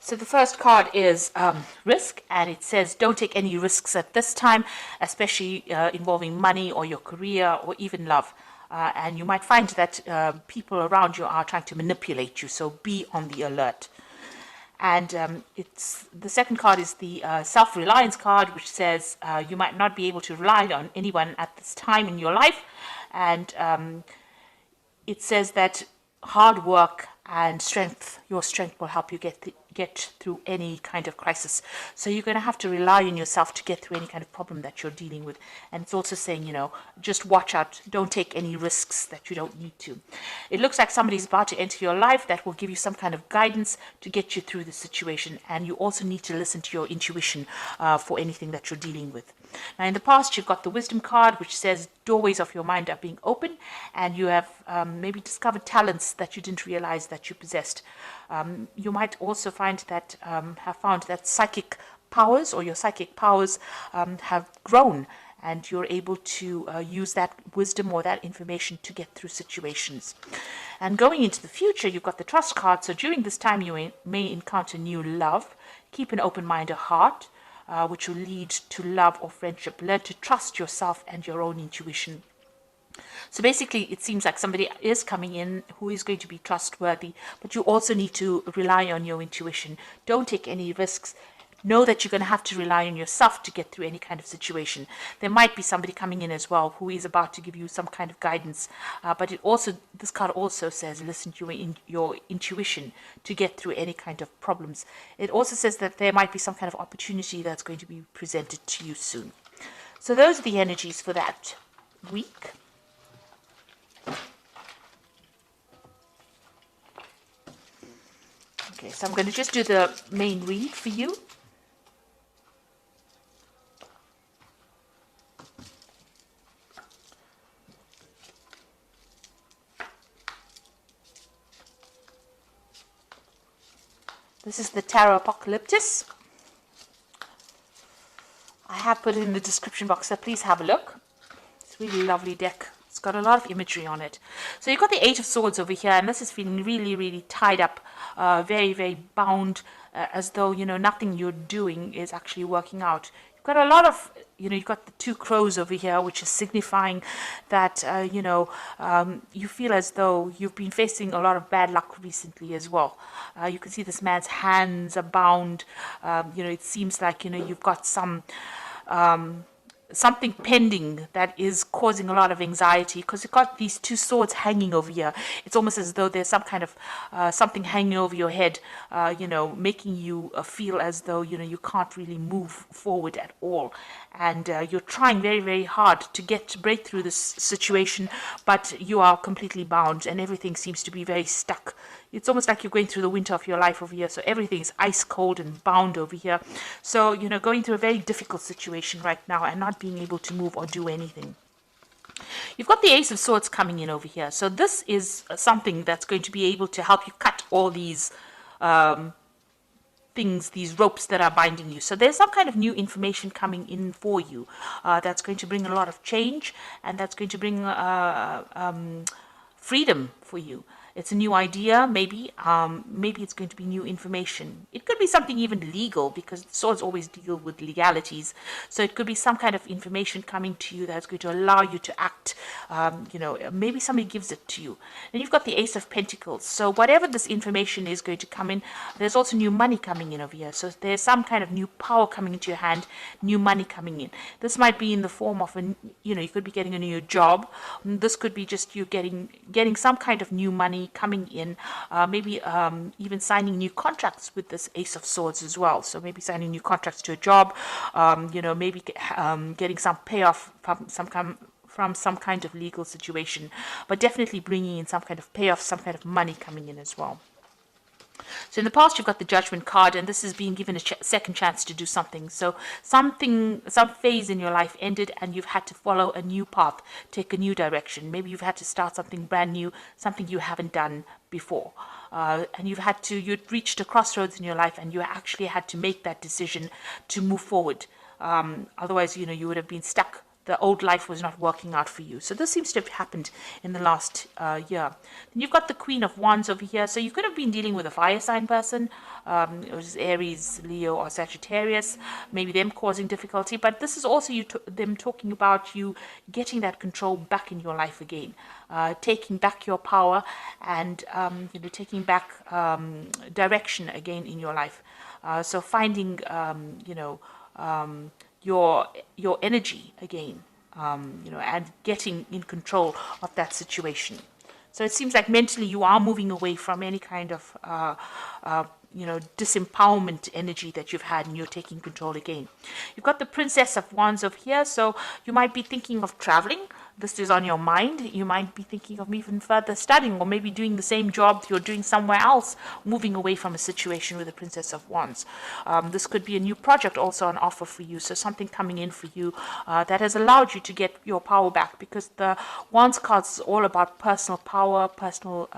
So the first card is risk, and it says don't take any risks at this time, especially involving money or your career or even love. And you might find that people around you are trying to manipulate you, so be on the alert. And it's the second card is the self-reliance card, which says you might not be able to rely on anyone at this time in your life, and it says that hard work and your strength will help you get through any kind of crisis. So you're going to have to rely on yourself to get through any kind of problem that you're dealing with. And it's also saying, just watch out, don't take any risks that you don't need to. It looks like somebody's about to enter your life that will give you some kind of guidance to get you through the situation. And you also need to listen to your intuition for anything that you're dealing with. Now, in the past, you've got the wisdom card, which says doorways of your mind are being open, and you have maybe discovered talents that you didn't realize that you possessed. You might also find that have found that psychic powers or your psychic powers have grown, and you're able to use that wisdom or that information to get through situations. And going into the future, you've got the trust card. So during this time, you may encounter new love. Keep an open mind or heart, which will lead to love or friendship. Learn to trust yourself and your own intuition. So basically, it seems like somebody is coming in who is going to be trustworthy, but you also need to rely on your intuition. Don't take any risks. Know that you're going to have to rely on yourself to get through any kind of situation. There might be somebody coming in as well who is about to give you some kind of guidance, but this card also says listen to your intuition to get through any kind of problems. It also says that there might be some kind of opportunity that's going to be presented to you soon. So those are the energies for that week. Okay, so I'm going to just do the main read for you. This is the Tarot Apocalyptus. I have put it in the description box, so please have a look. It's a really lovely deck. It's got a lot of imagery on it. So you've got the Eight of Swords over here, and this is feeling really, really tied up, very, very bound, as though, nothing you're doing is actually working out. You've got a lot of, you've got the Two Crows over here, which is signifying that, you feel as though you've been facing a lot of bad luck recently as well. You can see this man's hands are bound. It seems like, you've got something pending that is causing a lot of anxiety, because you've got these two swords hanging over here. It's almost as though there's some kind of something hanging over your head, making you feel as though, you can't really move forward at all. And you're trying very, very hard to break through this situation, but you are completely bound and everything seems to be very stuck. It's almost like you're going through the winter of your life over here. So everything is ice cold and bound over here. So, going through a very difficult situation right now and not being able to move or do anything. You've got the Ace of Swords coming in over here. So this is something that's going to be able to help you cut all these things, these ropes that are binding you. So there's some kind of new information coming in for you that's going to bring a lot of change, and that's going to bring freedom for you. It's a new idea, maybe it's going to be new information. It could be something even legal, because swords always deal with legalities. So it could be some kind of information coming to you that's going to allow you to act. Maybe somebody gives it to you. And you've got the Ace of Pentacles. So whatever this information is going to come in, there's also new money coming in over here. So there's some kind of new power coming into your hand, new money coming in. This might be in the form of you could be getting a new job. This could be just you getting some kind of new money coming in, maybe even signing new contracts with this Ace of Swords as well. So maybe signing new contracts to a job, maybe getting some payoff from some kind of legal situation, but definitely bringing in some kind of payoff, some kind of money coming in as well. So in the past, you've got the Judgment card, and this is being given a second chance to do something. So some phase in your life ended, and you've had to follow a new path, take a new direction. Maybe you've had to start something brand new, something you haven't done before. And you'd reached a crossroads in your life, and you actually had to make that decision to move forward. Otherwise, you would have been stuck the old life was not working out for you. So this seems to have happened in the last year. Then you've got the Queen of Wands over here. So you could have been dealing with a fire sign person, which is Aries, Leo, or Sagittarius, maybe them causing difficulty. But this is also them talking about you getting that control back in your life again, taking back your power, and taking back direction again in your life. So finding your energy again, and getting in control of that situation. So it seems like mentally you are moving away from any kind of disempowerment energy that you've had, and you're taking control again. You've got the Princess of Wands over here, so you might be thinking of traveling. This is on your mind. You might be thinking of even further studying, or maybe doing the same job you're doing somewhere else, moving away from a situation with the Princess of Wands. This could be a new project also on offer for you, so something coming in for you that has allowed you to get your power back, because the Wands cards is all about personal power, personal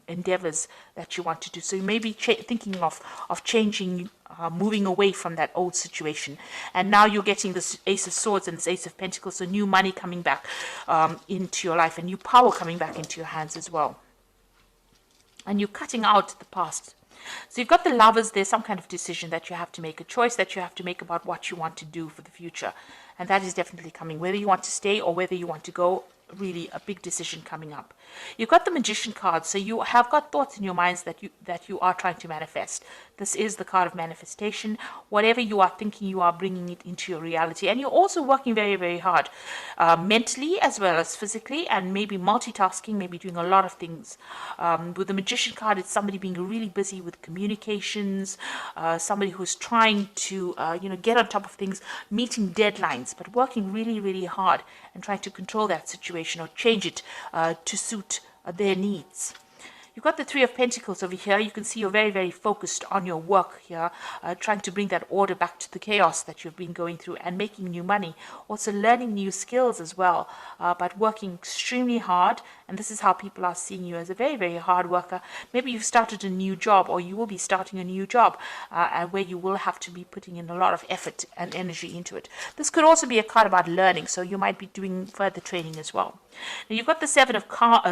endeavors that you want to do. So you may be thinking of changing, moving away from that old situation, and now you're getting this Ace of Swords and this Ace of Pentacles, so new money coming back into your life, and new power coming back into your hands as well, and you're cutting out the past. So you've got the Lovers. There's some kind of decision that you have to make, a choice that you have to make about what you want to do for the future, and that is definitely coming, whether you want to stay or whether you want to go. Really a big decision coming up. You've got the Magician card, so you have got thoughts in your minds that you are trying to manifest. This is the card of manifestation. Whatever you are thinking, you are bringing it into your reality, and you're also working very, very hard, mentally as well as physically, and maybe multitasking, maybe doing a lot of things. With the Magician card, it's somebody being really busy with communications, somebody who's trying to get on top of things, meeting deadlines, but working really, really hard and trying to control that situation or change it to suit their needs. You've got the Three of Pentacles over here. You can see you're very, very focused on your work here, trying to bring that order back to the chaos that you've been going through, and making new money. Also learning new skills as well, but working extremely hard. And this is how people are seeing you, as a very, very hard worker. Maybe you've started a new job, or you will be starting a new job, where you will have to be putting in a lot of effort and energy into it. This could also be a card about learning, so you might be doing further training as well. Now you've got the Seven of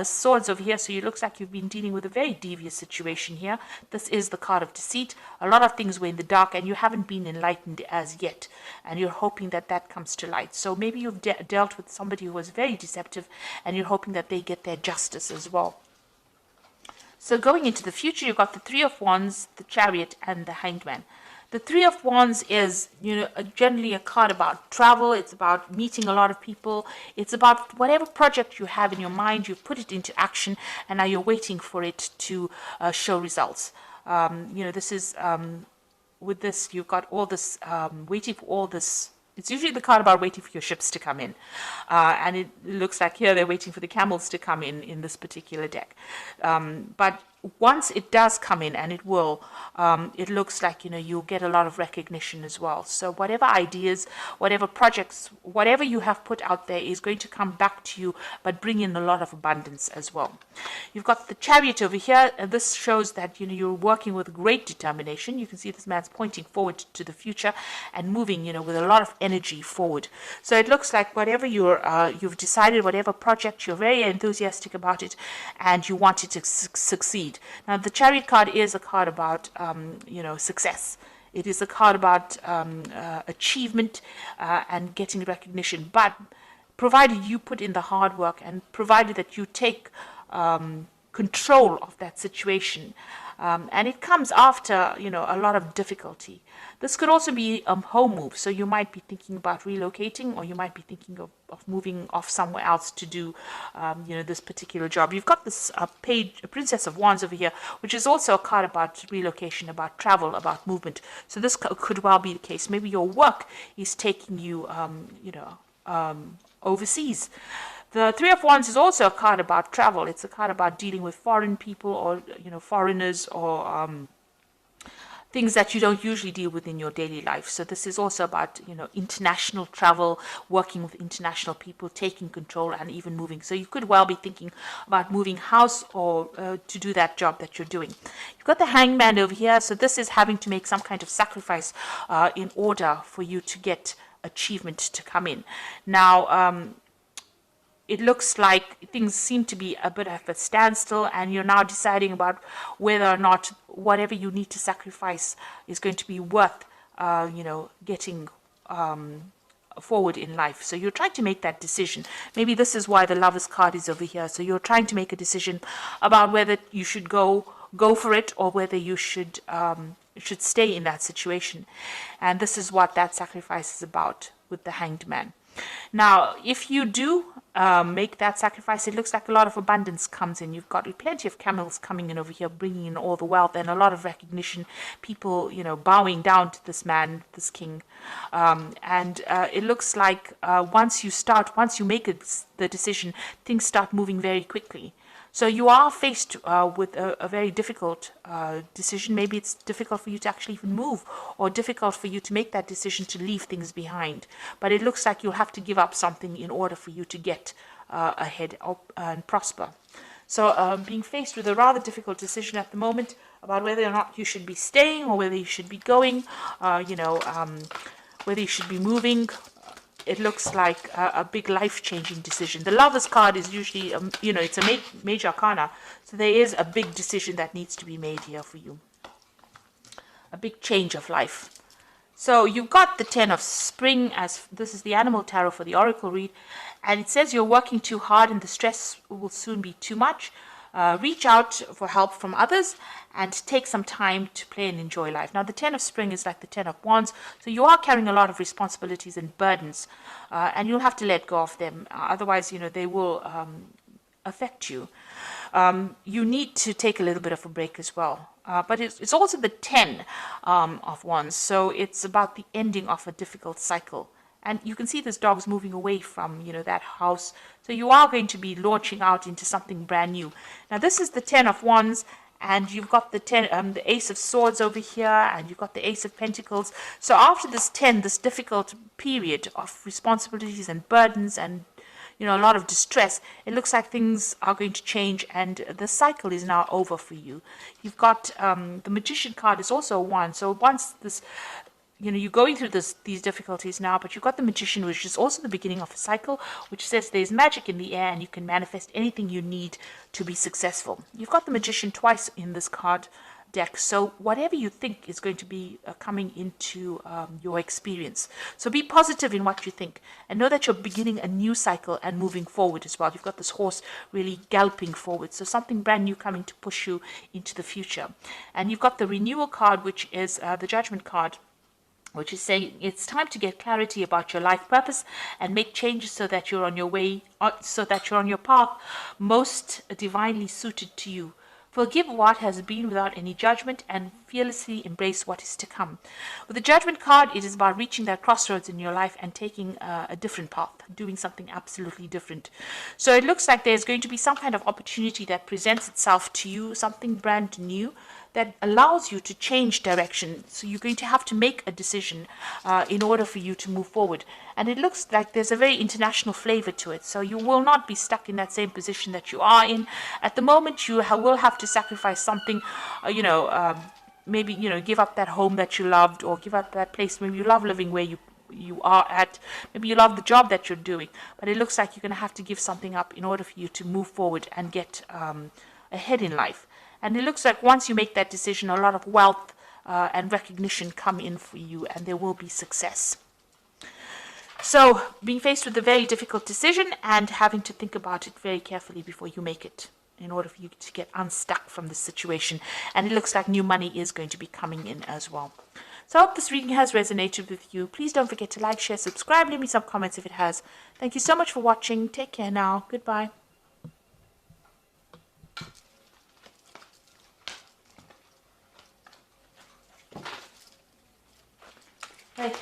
Swords over here, so it looks like you've been dealing with a very devious situation here. This is the card of deceit. A lot of things were in the dark, and you haven't been enlightened as yet, and you're hoping that that comes to light. So maybe you've dealt with somebody who was very deceptive, and you're hoping that they get their justice as well. So going into the future, you've got the Three of Wands, the Chariot, and the Hanged Man. The Three of Wands is, generally a card about travel. It's about meeting a lot of people. It's about whatever project you have in your mind, you've put it into action, and now you're waiting for it to show results. This is, with this, you've got all this, waiting for all this. It's usually the card about waiting for your ships to come in. And it looks like here they're waiting for the camels to come in this particular deck. But once it does come in, and it will, it looks like, you'll get a lot of recognition as well. So whatever ideas, whatever projects, whatever you have put out there is going to come back to you, but bring in a lot of abundance as well. You've got the Chariot over here, and this shows that, you're working with great determination. You can see this man's pointing forward to the future and moving, with a lot of energy forward. So it looks like whatever you've decided, whatever project, you're very enthusiastic about it, and you want it to succeed. Now, the Chariot card is a card about, success. It is a card about achievement and getting recognition. But provided you put in the hard work, and provided that you take control of that situation, and it comes after, a lot of difficulty. This could also be a home move, so you might be thinking about relocating, or you might be thinking of moving off somewhere else to do, this particular job. You've got this Princess of Wands over here, which is also a card about relocation, about travel, about movement. So this could well be the case. Maybe your work is taking you, overseas. The Three of Wands is also a card about travel. It's a card about dealing with foreign people, or, foreigners, or things that you don't usually deal with in your daily life. So this is also about, international travel, working with international people, taking control, and even moving. So you could well be thinking about moving house, or to do that job that you're doing. You've got the Hanged Man over here. So this is having to make some kind of sacrifice in order for you to get achievement to come in. Now, it looks like things seem to be a bit of a standstill, and you're now deciding about whether or not whatever you need to sacrifice is going to be worth, getting forward in life. So you're trying to make that decision. Maybe this is why the Lovers card is over here. So you're trying to make a decision about whether you should go for it, or whether you should stay in that situation. And this is what that sacrifice is about with the Hanged Man. Now, if you do make that sacrifice, it looks like a lot of abundance comes in. You've got plenty of camels coming in over here, bringing in all the wealth, and a lot of recognition. People, bowing down to this man, this king. And it looks like once you make the decision, things start moving very quickly. So you are faced with a very difficult decision. Maybe it's difficult for you to actually even move, or difficult for you to make that decision to leave things behind. But it looks like you'll have to give up something in order for you to get ahead and prosper. So being faced with a rather difficult decision at the moment about whether or not you should be staying, or whether you should be going, whether you should be moving. It looks like a big life-changing decision. The Lovers card is usually, it's a major arcana. So there is a big decision that needs to be made here for you. A big change of life. So you've got the 10 of Spring, as this is the animal tarot for the oracle read. And it says you're working too hard and the stress will soon be too much. Reach out for help from others and take some time to play and enjoy life. Now, the 10 of Spring is like the 10 of Wands, so you are carrying a lot of responsibilities and burdens, and you'll have to let go of them. Otherwise, they will affect you. You need to take a little bit of a break as well. But it's also the 10 of Wands, so it's about the ending of a difficult cycle. And you can see this dog's moving away from, that house. So you are going to be launching out into something brand new. Now, this is the 10 of Wands, and you've got the Ace of Swords over here, and you've got the Ace of Pentacles. So after this difficult period of responsibilities and burdens and, a lot of distress, it looks like things are going to change, and the cycle is now over for you. You've got the Magician card is also a 1. So once this... you're going through these difficulties now, but you've got the Magician, which is also the beginning of a cycle, which says there's magic in the air and you can manifest anything you need to be successful. You've got the Magician twice in this card deck, so whatever you think is going to be coming into your experience. So be positive in what you think, and know that you're beginning a new cycle and moving forward as well. You've got this horse really galloping forward, so something brand new coming to push you into the future. And you've got the Renewal card, which is the Judgment card, which is saying it's time to get clarity about your life purpose and make changes so that you're on your way, so that you're on your path most divinely suited to you. Forgive what has been without any judgment and fearlessly embrace what is to come. With the Judgment card, it is about reaching that crossroads in your life and taking a different path, doing something absolutely different. So it looks like there's going to be some kind of opportunity that presents itself to you, something brand new that allows you to change direction. So you're going to have to make a decision in order for you to move forward. And it looks like there's a very international flavor to it. So you will not be stuck in that same position that you are in. At the moment, you will have to sacrifice something, maybe, give up that home that you loved, or give up that place. Maybe you love living where you are at. Maybe you love the job that you're doing. But it looks like you're going to have to give something up in order for you to move forward and get ahead in life. And it looks like once you make that decision, a lot of wealth and recognition come in for you, and there will be success. So being faced with a very difficult decision and having to think about it very carefully before you make it, in order for you to get unstuck from this situation. And it looks like new money is going to be coming in as well. So I hope this reading has resonated with you. Please don't forget to like, share, subscribe, leave me some comments if it has. Thank you so much for watching. Take care now. Goodbye. Hey.